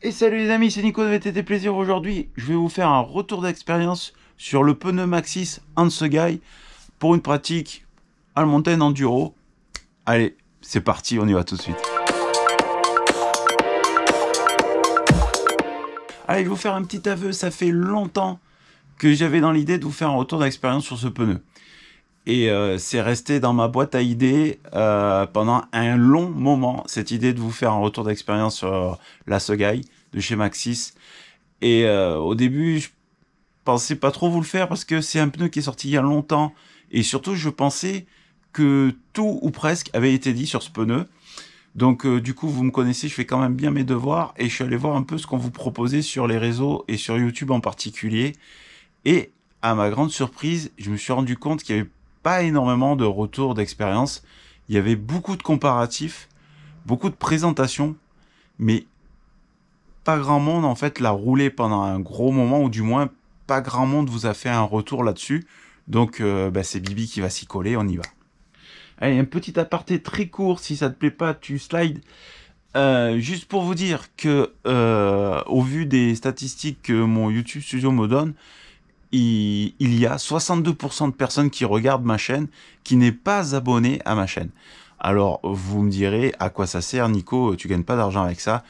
Et salut les amis, c'est Nico de VTT Plaisir. Aujourd'hui, je vais vous faire un retour d'expérience sur le pneu Maxxis Hansegaï pour une pratique All-Mountain Enduro. Allez, c'est parti, on y va tout de suite. Allez, je vais vous faire un petit aveu, ça fait longtemps que j'avais dans l'idée de vous faire un retour d'expérience sur ce pneu. Et c'est resté dans ma boîte à idées pendant un long moment, cette idée de vous faire un retour d'expérience sur l'Hansegaï de chez Maxxis. Et au début, je pensais pas trop vous le faire parce que c'est un pneu qui est sorti il y a longtemps. Et surtout, je pensais que tout ou presque avait été dit sur ce pneu. Donc du coup, vous me connaissez, je fais quand même bien mes devoirs. Et je suis allé voir un peu ce qu'on vous proposait sur les réseaux et sur YouTube en particulier. Et à ma grande surprise, je me suis rendu compte qu'il y avait pas énormément de retours d'expérience. Il y avait beaucoup de comparatifs, beaucoup de présentations, mais pas grand monde en fait l'a roulé pendant un gros moment, ou du moins pas grand monde vous a fait un retour là-dessus. Donc c'est Bibi qui va s'y coller, on y va. Allez, un petit aparté très court, si ça te plaît pas, tu slides. Juste pour vous dire que au vu des statistiques que mon YouTube Studio me donne, il y a 62% de personnes qui regardent ma chaîne qui n'est pas abonné à ma chaîne. Alors, vous me direz, à quoi ça sert, Nico? Tu gagnes pas d'argent avec ça.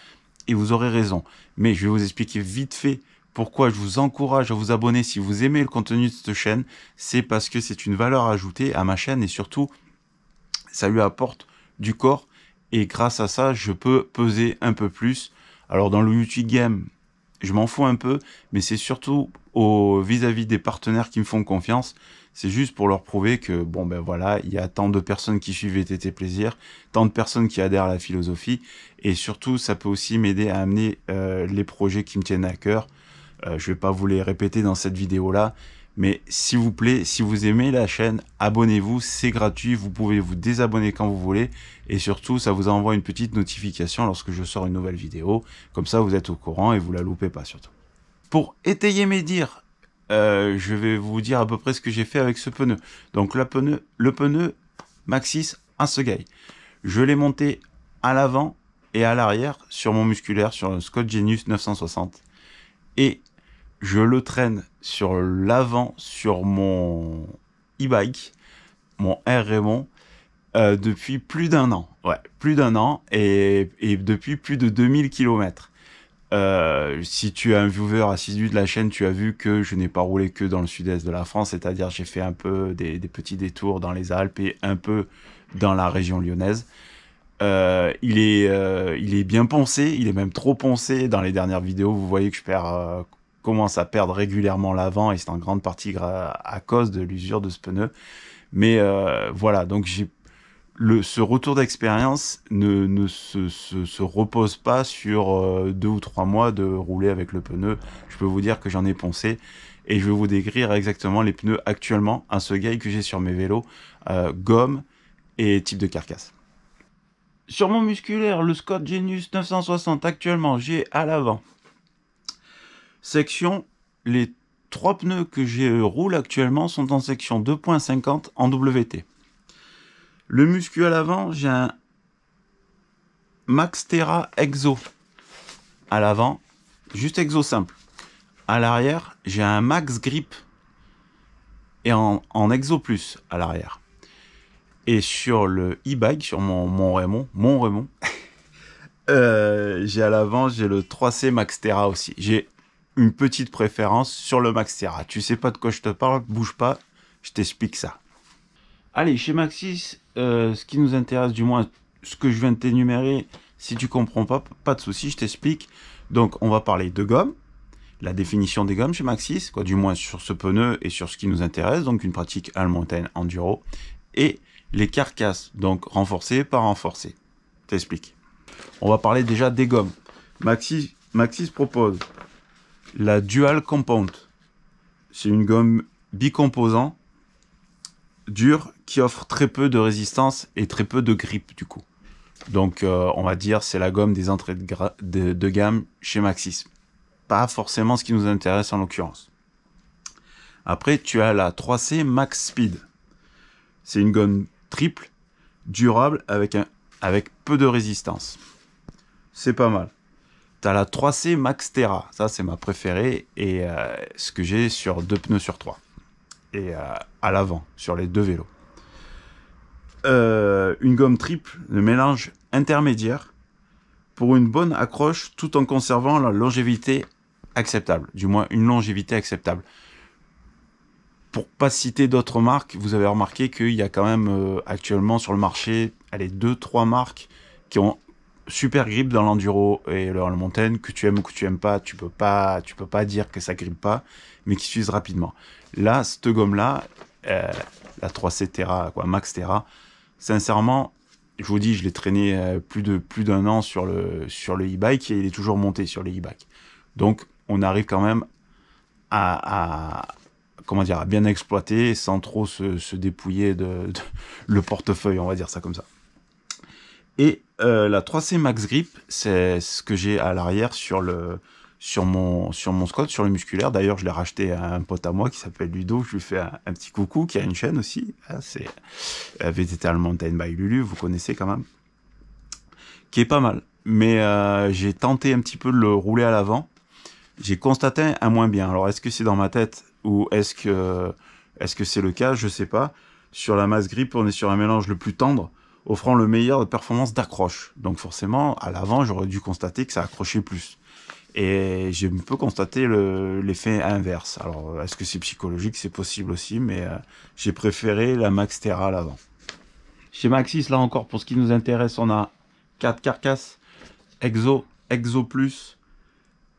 Et vous aurez raison. Mais je vais vous expliquer vite fait pourquoi je vous encourage à vous abonner si vous aimez le contenu de cette chaîne. C'est parce que c'est une valeur ajoutée à ma chaîne et surtout, ça lui apporte du corps. Et grâce à ça, je peux peser un peu plus. Alors, dans le YouTube Game, je m'en fous un peu, mais c'est surtout vis-à-vis des partenaires qui me font confiance. C'est juste pour leur prouver que, bon ben voilà, il y a tant de personnes qui suivent VTT Plaisir, tant de personnes qui adhèrent à la philosophie, et surtout, ça peut aussi m'aider à amener les projets qui me tiennent à cœur. Je vais pas vous les répéter dans cette vidéo-là, mais s'il vous plaît, si vous aimez la chaîne, abonnez-vous, c'est gratuit, vous pouvez vous désabonner quand vous voulez, et surtout, ça vous envoie une petite notification lorsque je sors une nouvelle vidéo, comme ça vous êtes au courant et vous la loupez pas surtout. Pour étayer mes dires, je vais vous dire à peu près ce que j'ai fait avec ce pneu. Donc le pneu Maxxis Hansegaï, je l'ai monté à l'avant et à l'arrière sur mon musculaire, sur un Scott Genius 960, et je le traîne sur l'avant sur mon e-bike, mon R Raymond, depuis plus d'un an. Ouais, plus d'un an et depuis plus de 2000 km. Si tu es un viewer assidu de la chaîne, tu as vu que je n'ai pas roulé que dans le sud-est de la France, c'est-à-dire j'ai fait un peu des petits détours dans les Alpes et un peu dans la région lyonnaise. Il est bien poncé, il est même trop poncé. Dans les dernières vidéos, vous voyez que je commence à perdre régulièrement l'avant, et c'est en grande partie à cause de l'usure de ce pneu. Mais voilà, donc ce retour d'expérience ne se repose pas sur 2 ou 3 mois de rouler avec le pneu. Je peux vous dire que j'en ai poncé, et je vais vous décrire exactement les pneus actuellement, Hansegaï que j'ai sur mes vélos, gomme et type de carcasse. Sur mon musculaire, le Scott Genius 960, actuellement, j'ai à l'avant section, les 3 pneus que je roule actuellement sont en section 2.50 en WT. Le muscu à l'avant, j'ai un Maxxterra Exo à l'avant, juste Exo simple. À l'arrière, j'ai un Max Grip et en Exo Plus à l'arrière. Et sur le e-bike, sur mon Raymond, j'ai à l'avant, j'ai le 3C Maxxterra aussi. J'ai une petite préférence sur le Maxxterra. Tu sais pas de quoi je te parle, bouge pas, je t'explique ça. Allez, chez Maxxis, ce qui nous intéresse, du moins ce que je viens de t'énumérer, si tu comprends pas, pas de souci, je t'explique. Donc on va parler de gomme, la définition des gommes chez Maxxis, quoi, du moins sur ce pneu et sur ce qui nous intéresse, donc une pratique All-Mountain Enduro, et les carcasses, donc renforcées par renforcées. T'explique. On va parler déjà des gommes. Maxxis propose la Dual Compound. C'est une gomme bicomposant, dure, qui offre très peu de résistance et très peu de grip du coup. Donc on va dire c'est la gomme des entrées de gamme chez Maxxis. Pas forcément ce qui nous intéresse en l'occurrence. Après tu as la 3C Max Speed. C'est une gomme triple, durable avec peu de résistance. C'est pas mal. T'as la 3C Max Terra, ça c'est ma préférée, et ce que j'ai sur 2 pneus sur 3. Et à l'avant, sur les 2 vélos. Une gomme triple de mélange intermédiaire pour une bonne accroche tout en conservant la longévité acceptable, du moins une longévité acceptable. Pour pas citer d'autres marques, vous avez remarqué qu'il y a quand même actuellement sur le marché, allez, 2-3 marques qui ont super grip dans l'enduro et le montagne, que tu aimes ou que tu aimes pas, tu peux pas dire que ça grippe pas, mais qui s'usent rapidement. Là, cette gomme-là, la 3C Terra, quoi, Max Terra, sincèrement, je vous dis, je l'ai traîné plus d'un an sur le e-bike et il est toujours monté sur les e-bikes. Donc, on arrive quand même à bien exploiter sans trop se dépouiller de le portefeuille, on va dire ça comme ça. Et la 3C Max Grip, c'est ce que j'ai à l'arrière sur mon Scott, sur le musculaire. D'ailleurs, je l'ai racheté à un pote à moi qui s'appelle Ludo. Je lui fais un petit coucou, qui a une chaîne aussi. C'est VTT Mountain by Lulu, vous connaissez quand même. Qui est pas mal. Mais j'ai tenté un petit peu de le rouler à l'avant. J'ai constaté un moins bien. Alors, est-ce que c'est dans ma tête ou est-ce que c'est le cas? Je sais pas. Sur la Max Grip, on est sur un mélange le plus tendre, offrant le meilleur de performance d'accroche. Donc forcément, à l'avant, j'aurais dû constater que ça accrochait plus. Et je peux constater l'effet inverse. Alors, est-ce que c'est psychologique? C'est possible aussi, mais j'ai préféré la Max Terra à l'avant. Chez Maxxis, là encore, pour ce qui nous intéresse, on a 4 carcasses, Exo Plus,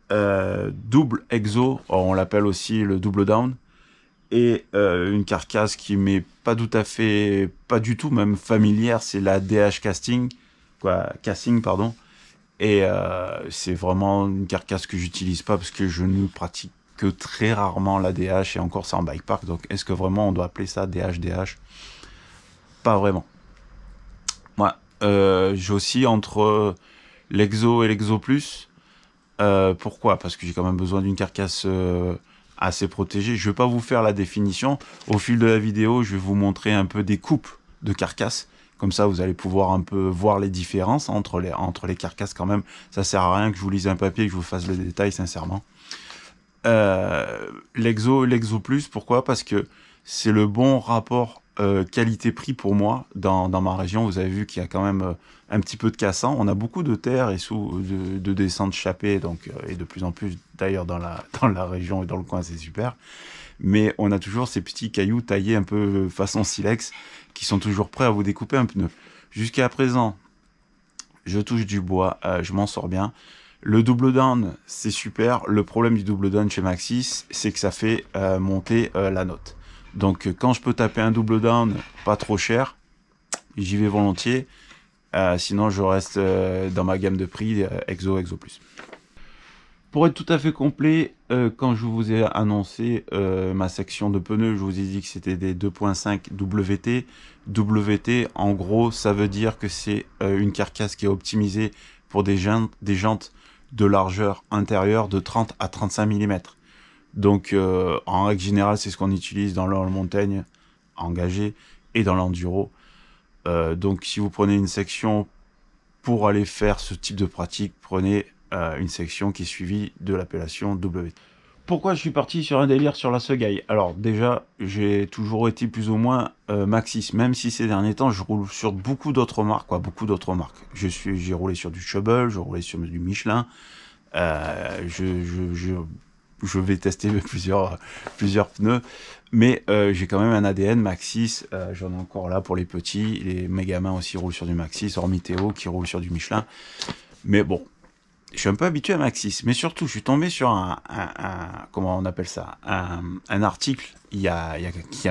double Exo, on l'appelle aussi le double down, et une carcasse qui m'est pas du tout même familière, c'est la DH Casting, pardon. Et c'est vraiment une carcasse que j'utilise pas parce que je ne pratique que très rarement la DH et encore c'est en bike park. Donc est-ce que vraiment on doit appeler ça DH? Pas vraiment. Moi, j'oscille entre l'Exo et l'Exo Plus. Pourquoi? Parce que j'ai quand même besoin d'une carcasse assez protégée. Je vais pas vous faire la définition. Au fil de la vidéo, je vais vous montrer un peu des coupes de carcasses. Comme ça, vous allez pouvoir un peu voir les différences entre les carcasses quand même. Ça sert à rien que je vous lise un papier et que je vous fasse le détail, sincèrement. L'Exo Plus, pourquoi? Parce que c'est le bon rapport qualité-prix pour moi dans ma région. Vous avez vu qu'il y a quand même un petit peu de cassant. On a beaucoup de terre et de descentes chapées, donc et de plus en plus d'ailleurs dans la région et dans le coin, c'est super. Mais on a toujours ces petits cailloux taillés un peu façon silex qui sont toujours prêts à vous découper un pneu. Jusqu'à présent, je touche du bois, je m'en sors bien. Le double down, c'est super. Le problème du double down chez Maxxis, c'est que ça fait monter la note. Donc quand je peux taper un double down pas trop cher, j'y vais volontiers. Sinon, je reste dans ma gamme de prix Exo Plus. Pour être tout à fait complet, quand je vous ai annoncé ma section de pneus, je vous ai dit que c'était des 2.5 WT. WT, en gros, ça veut dire que c'est une carcasse qui est optimisée pour des jantes de largeur intérieure de 30 à 35 mm. Donc, en règle générale, c'est ce qu'on utilise dans le montagne engagé et dans l'enduro. Donc, si vous prenez une section pour aller faire ce type de pratique, prenez une section qui est suivie de l'appellation WT. Pourquoi je suis parti sur un délire sur la Segai? Alors déjà, j'ai toujours été plus ou moins Maxxis, même si ces derniers temps, je roule sur beaucoup d'autres marques, J'ai roulé sur du Schubel, j'ai roulé sur du Michelin. Je vais tester plusieurs pneus, mais j'ai quand même un ADN Maxxis. J'en ai encore là pour les petits. Les mégamins aussi roulent sur du Maxxis, hormis Théo qui roule sur du Michelin. Mais bon, je suis un peu habitué à Maxxis, mais surtout, je suis tombé sur comment on appelle ça, un article il y a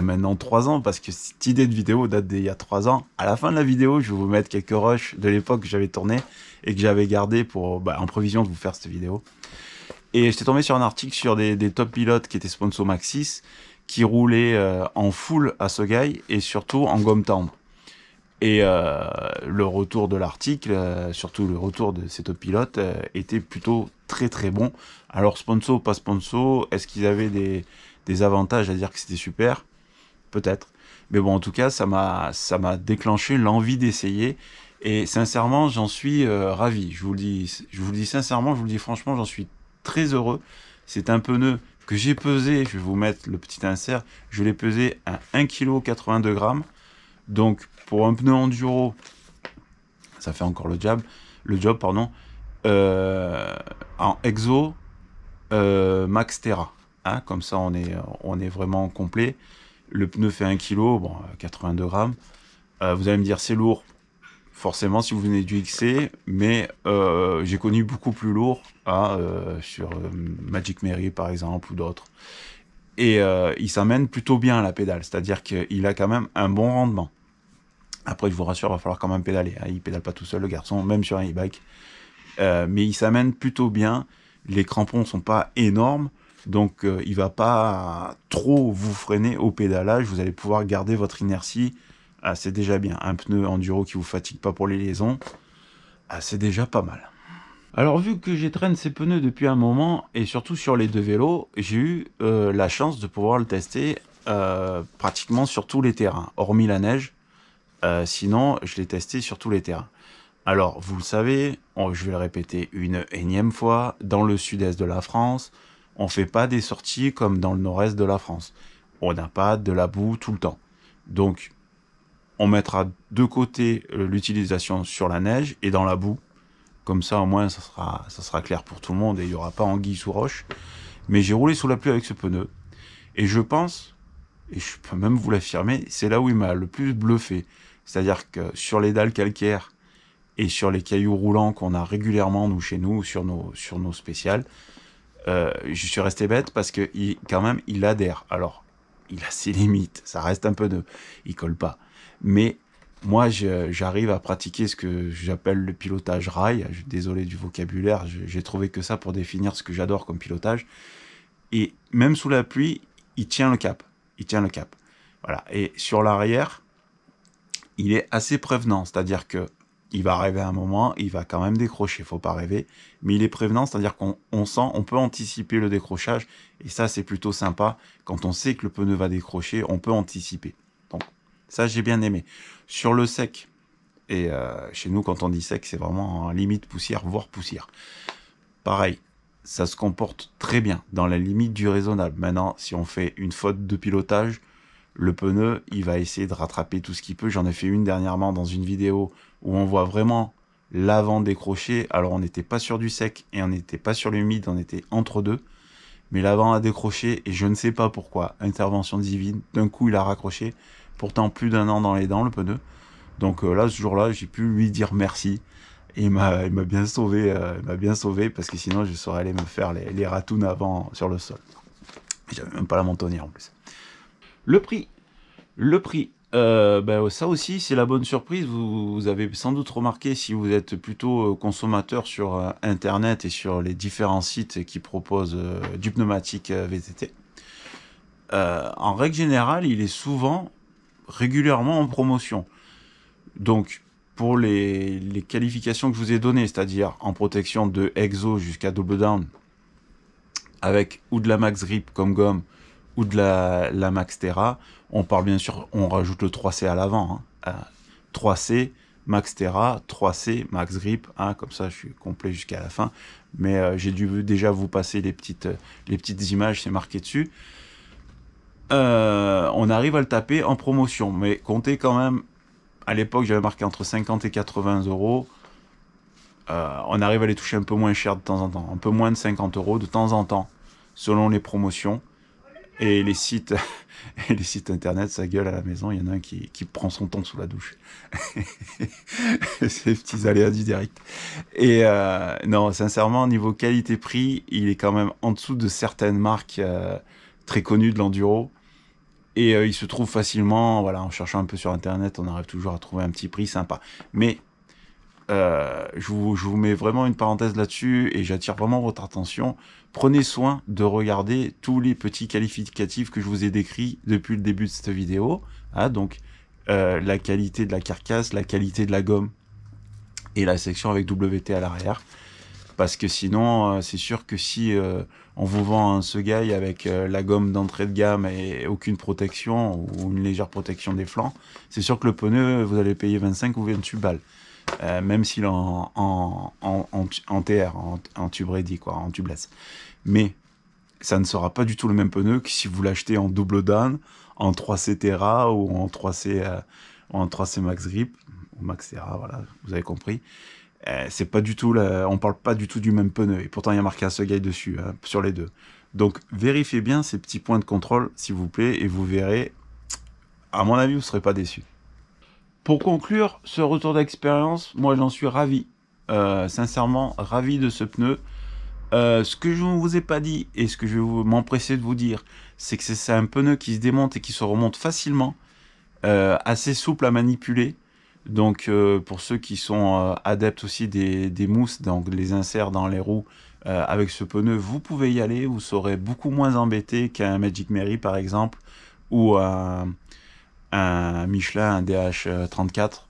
maintenant 3 ans, parce que cette idée de vidéo date d'il y a 3 ans. À la fin de la vidéo, je vais vous mettre quelques rushs de l'époque que j'avais tourné et que j'avais gardé en prévision de vous faire cette vidéo. Et j'étais tombé sur un article sur des top pilotes qui étaient sponsors Maxxis, qui roulaient en full à Segai et surtout en gomme tendre. Et le retour de l'article, surtout le retour de ces top pilotes, était plutôt très très bon. Alors sponsor, pas sponsor, est-ce qu'ils avaient des avantages à dire que c'était super? Peut-être. Mais bon, en tout cas, ça m'a déclenché l'envie d'essayer. Et sincèrement, j'en suis ravi. Je vous le dis sincèrement, je vous le dis franchement, j'en suis très heureux. C'est un pneu que j'ai pesé, je vais vous mettre le petit insert, je l'ai pesé à 1,82 kg. Donc pour un pneu enduro, ça fait encore le job, pardon. En exo, Max Terra. Hein, comme ça, on est vraiment complet. Le pneu fait 1 kg, bon, 82 grammes. Vous allez me dire, c'est lourd. Forcément, si vous venez du XC, mais j'ai connu beaucoup plus lourd sur Magic Mary, par exemple, ou d'autres. Et il s'amène plutôt bien à la pédale, c'est-à-dire qu'il a quand même un bon rendement. Après, je vous rassure, il va falloir quand même pédaler. Hein. Il pédale pas tout seul, le garçon, même sur un e-bike. Mais il s'amène plutôt bien. Les crampons sont pas énormes, donc il va pas trop vous freiner au pédalage. Vous allez pouvoir garder votre inertie. C'est déjà bien. Un pneu enduro qui vous fatigue pas pour les liaisons, c'est déjà pas mal. Alors vu que j'étraîne ces pneus depuis un moment, et surtout sur les deux vélos, j'ai eu la chance de pouvoir le tester pratiquement sur tous les terrains, hormis la neige. Sinon, je l'ai testé sur tous les terrains. Alors, vous le savez, je vais le répéter une énième fois, dans le sud-est de la France, on fait pas des sorties comme dans le nord-est de la France. On n'a pas de la boue tout le temps. Donc, on mettra de côté l'utilisation sur la neige et dans la boue. Comme ça, au moins, ça sera clair pour tout le monde et il n'y aura pas anguille sous roche. Mais j'ai roulé sous la pluie avec ce pneu. Et je pense, et je peux même vous l'affirmer, c'est là où il m'a le plus bluffé. C'est-à-dire que sur les dalles calcaires et sur les cailloux roulants qu'on a régulièrement, nous, chez nous, sur nos spéciales, je suis resté bête parce que quand même, il adhère. Alors, il a ses limites. Ça reste un pneu. Il colle pas. Mais moi, j'arrive à pratiquer ce que j'appelle le pilotage rail. Je suis désolé du vocabulaire. J'ai trouvé que ça pour définir ce que j'adore comme pilotage. Et même sous la pluie, il tient le cap. Il tient le cap. Voilà. Et sur l'arrière, il est assez prévenant. C'est-à-dire que il va arriver un moment, il va quand même décrocher, faut pas rêver, mais il est prévenant, c'est-à-dire qu'on on peut anticiper le décrochage, et ça c'est plutôt sympa, quand on sait que le pneu va décrocher, on peut anticiper. Donc ça j'ai bien aimé. Sur le sec, et chez nous quand on dit sec, c'est vraiment en limite poussière, voire poussière. Pareil, ça se comporte très bien, dans la limite du raisonnable. Maintenant, si on fait une faute de pilotage, le pneu, il va essayer de rattraper tout ce qu'il peut. J'en ai fait une dernièrement dans une vidéo où on voit vraiment l'avant décroché. Alors on n'était pas sur du sec et on n'était pas sur l'humide, on était entre deux. Mais l'avant a décroché et je ne sais pas pourquoi. Intervention divine, d'un coup il a raccroché. Pourtant plus d'1 an dans les dents le pneu. Donc là, ce jour-là, j'ai pu lui dire merci. Et il m'a bien sauvé, parce que sinon je serais allé me faire les ratounes avant sur le sol. J'avais même pas la mentonnière en plus. Le prix. Ça aussi, c'est la bonne surprise. Vous avez sans doute remarqué, si vous êtes plutôt consommateur sur Internet et sur les différents sites qui proposent du pneumatique VTT. En règle générale, il est souvent régulièrement en promotion. Donc, pour les qualifications que je vous ai données, c'est-à-dire en protection de exo jusqu'à double down, avec ou de la Max Grip comme gomme, ou de la Max Terra, on parle bien sûr, on rajoute le 3C à l'avant. Hein. 3C, Max Terra, 3C, Max Grip, hein, comme ça je suis complet jusqu'à la fin. Mais j'ai dû déjà vous passer les petites images, c'est marqué dessus. On arrive à le taper en promotion, mais comptez quand même, à l'époque j'avais marqué entre 50 et 80 euros. On arrive à les toucher un peu moins cher de temps en temps, un peu moins de 50 euros de temps en temps, selon les promotions. Et les sites internet, ça gueule à la maison. Il y en a un qui prend son temps sous la douche. Ces petits aléas du direct. Et non, sincèrement, niveau qualité-prix, il est quand même en dessous de certaines marques très connues de l'enduro. Et il se trouve facilement, voilà, en cherchant un peu sur internet, on arrive toujours à trouver un petit prix sympa. Mais je vous mets vraiment une parenthèse là-dessus et j'attire vraiment votre attention. Prenez soin de regarder tous les petits qualificatifs que je vous ai décrits depuis le début de cette vidéo. Hein, donc, la qualité de la carcasse, la qualité de la gomme et la section avec WT à l'arrière. Parce que sinon, c'est sûr que si on vous vend un Segai avec la gomme d'entrée de gamme et aucune protection ou une légère protection des flancs, c'est sûr que le pneu, vous allez payer 25 ou 28 balles. même s'il est en TR, en tube ready, quoi, en tubeless. Mais ça ne sera pas du tout le même pneu que si vous l'achetez en double down, en 3C Terra ou en 3C Max Grip, ou Max Terra, voilà, vous avez compris. C'est pas du tout on parle pas du tout du même pneu, et pourtant il y a marqué Assegai dessus, hein, sur les deux. Donc vérifiez bien ces petits points de contrôle, s'il vous plaît, et vous verrez, à mon avis, vous ne serez pas déçus. Pour conclure ce retour d'expérience, moi j'en suis ravi, sincèrement ravi de ce pneu. Ce que je ne vous ai pas dit, et ce que je vais m'empresser de vous dire, c'est que c'est un pneu qui se démonte et qui se remonte facilement, assez souple à manipuler. Donc pour ceux qui sont adeptes aussi des mousses, donc les inserts dans les roues, avec ce pneu, vous pouvez y aller, vous serez beaucoup moins embêté qu'un Magic Mary par exemple, ou un Michelin, un DH34.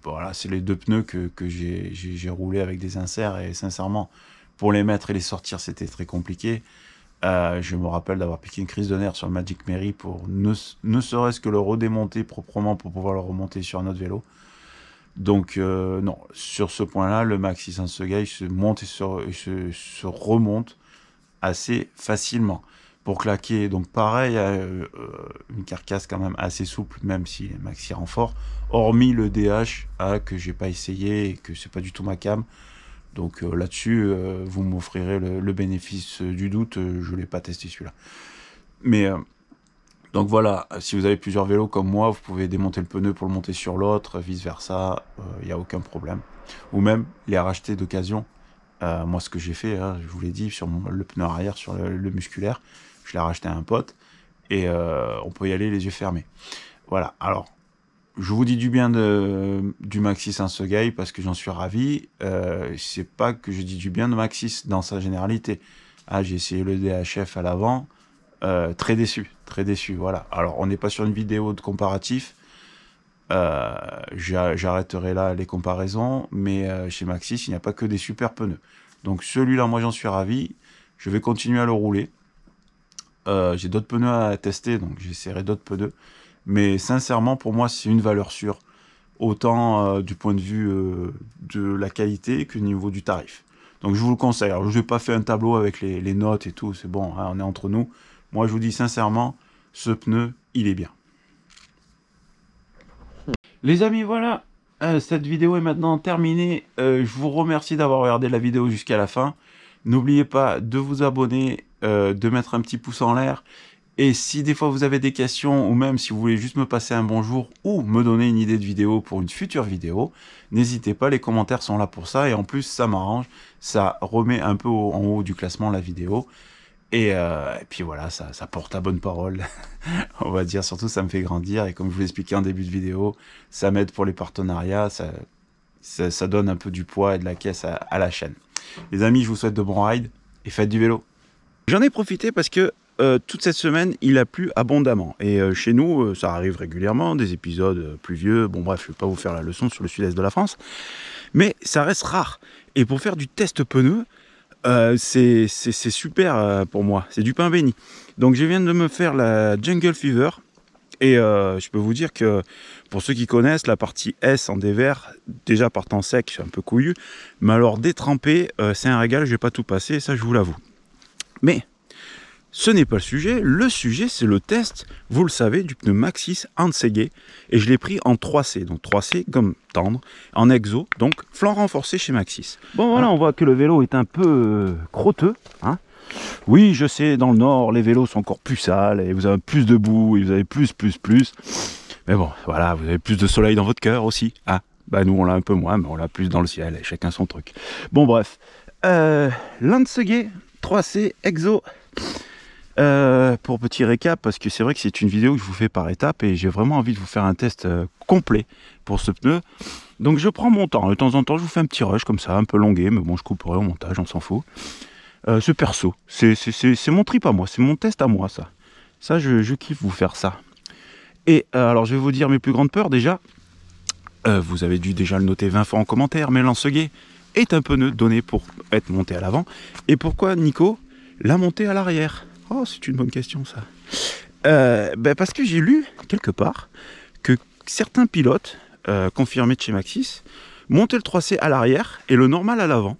Voilà, c'est les deux pneus que j'ai roulé avec des inserts, et sincèrement, pour les mettre et les sortir, c'était très compliqué. Je me rappelle d'avoir piqué une crise de nerfs sur le Magic Mary pour ne serait-ce que le redémonter proprement pour pouvoir le remonter sur un autre vélo. Donc non, sur ce point-là, le Maxxis Assegai se monte et se remonte assez facilement. Pour claquer, donc pareil, une carcasse quand même assez souple, même si les maxi renforts, hormis le DH que j'ai pas essayé et que c'est pas du tout ma cam. Donc là-dessus, vous m'offrirez le bénéfice du doute, je l'ai pas testé celui-là. Mais donc voilà, si vous avez plusieurs vélos comme moi, vous pouvez démonter le pneu pour le monter sur l'autre, vice-versa, il n'y a aucun problème. Ou même les racheter d'occasion. Moi, ce que j'ai fait, hein, je vous l'ai dit, sur le pneu arrière, sur le musculaire, je l'ai racheté à un pote, et on peut y aller les yeux fermés. Voilà, alors, je vous dis du bien du Maxxis Assegai parce que j'en suis ravi. C'est pas que je dis du bien de Maxxis dans sa généralité. Ah, j'ai essayé le DHF à l'avant, très déçu, voilà. Alors, on n'est pas sur une vidéo de comparatif, j'arrêterai là les comparaisons, mais chez Maxxis, il n'y a pas que des super pneus. Donc celui-là, moi j'en suis ravi, je vais continuer à le rouler. J'ai d'autres pneus à tester, donc j'essaierai d'autres pneus. Mais sincèrement, pour moi, c'est une valeur sûre, autant du point de vue de la qualité que au niveau du tarif. Donc je vous le conseille. Alors je n'ai pas fait un tableau avec les notes et tout, c'est bon, hein, on est entre nous. Moi je vous dis sincèrement, ce pneu, il est bien. Les amis, voilà, cette vidéo est maintenant terminée. Je vous remercie d'avoir regardé la vidéo jusqu'à la fin. N'oubliez pas de vous abonner, de mettre un petit pouce en l'air. Et si des fois vous avez des questions, ou même si vous voulez juste me passer un bonjour, ou me donner une idée de vidéo pour une future vidéo, n'hésitez pas, les commentaires sont là pour ça. Et en plus, ça m'arrange, ça remet un peu en haut du classement la vidéo. Et puis voilà, ça porte la bonne parole, on va dire. Surtout, ça me fait grandir. Et comme je vous l'expliquais en début de vidéo, ça m'aide pour les partenariats, ça donne un peu du poids et de la caisse à la chaîne. Les amis, je vous souhaite de bons rides et faites du vélo. J'en ai profité parce que toute cette semaine, il a plu abondamment. Et chez nous, ça arrive régulièrement, des épisodes pluvieux. Bon bref, je ne vais pas vous faire la leçon sur le sud-est de la France. Mais ça reste rare. Et pour faire du test pneu, c'est super pour moi. C'est du pain béni. Donc je viens de me faire la Jungle Fever. Et je peux vous dire que pour ceux qui connaissent, la partie S en dévers, déjà par temps sec, c'est un peu couillu. Mais alors détrempé, c'est un régal, je vais pas tout passer, ça je vous l'avoue. Mais ce n'est pas le sujet. Le sujet, c'est le test, vous le savez, du pneu Maxxis Assegai. Et je l'ai pris en 3C. Donc 3C comme tendre, en exo, donc flanc renforcé chez Maxxis. Bon voilà, on voit que le vélo est un peu crotteux, hein. Oui, je sais, dans le nord, les vélos sont encore plus sales, et vous avez plus de boue, et vous avez plus. Mais bon, voilà, vous avez plus de soleil dans votre cœur aussi. Ah, bah nous, on l'a un peu moins, mais on l'a plus dans le ciel, et chacun son truc. Bon, bref. L'Assegai 3C Exo. Pour petit récap, parce que c'est vrai que c'est une vidéo que je vous fais par étapes, et j'ai vraiment envie de vous faire un test complet pour ce pneu. Donc je prends mon temps. De temps en temps, je vous fais un petit rush comme ça, un peu longué, mais bon, je couperai au montage, on s'en fout. Ce perso, c'est mon trip à moi, c'est mon test à moi, ça. Ça, je kiffe vous faire ça. Et alors, je vais vous dire mes plus grandes peurs, déjà. Vous avez dû déjà le noter 20 fois en commentaire, mais l'Assegai est un pneu donné pour être monté à l'avant. Et pourquoi, Nico, la montée à l'arrière? Oh, c'est une bonne question, ça. Parce que j'ai lu, quelque part, que certains pilotes confirmés de chez Maxxis monter le 3C à l'arrière et le normal à l'avant.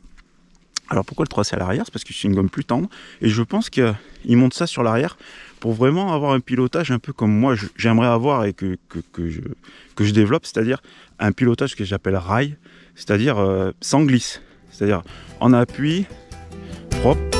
Alors pourquoi le 3C à l'arrière? C'est parce que c'est une gomme plus tendre et je pense qu'il monte ça sur l'arrière pour vraiment avoir un pilotage un peu comme moi j'aimerais avoir et que je développe, c'est-à-dire un pilotage que j'appelle rail, c'est-à-dire sans glisse, c'est-à-dire en appui, propre,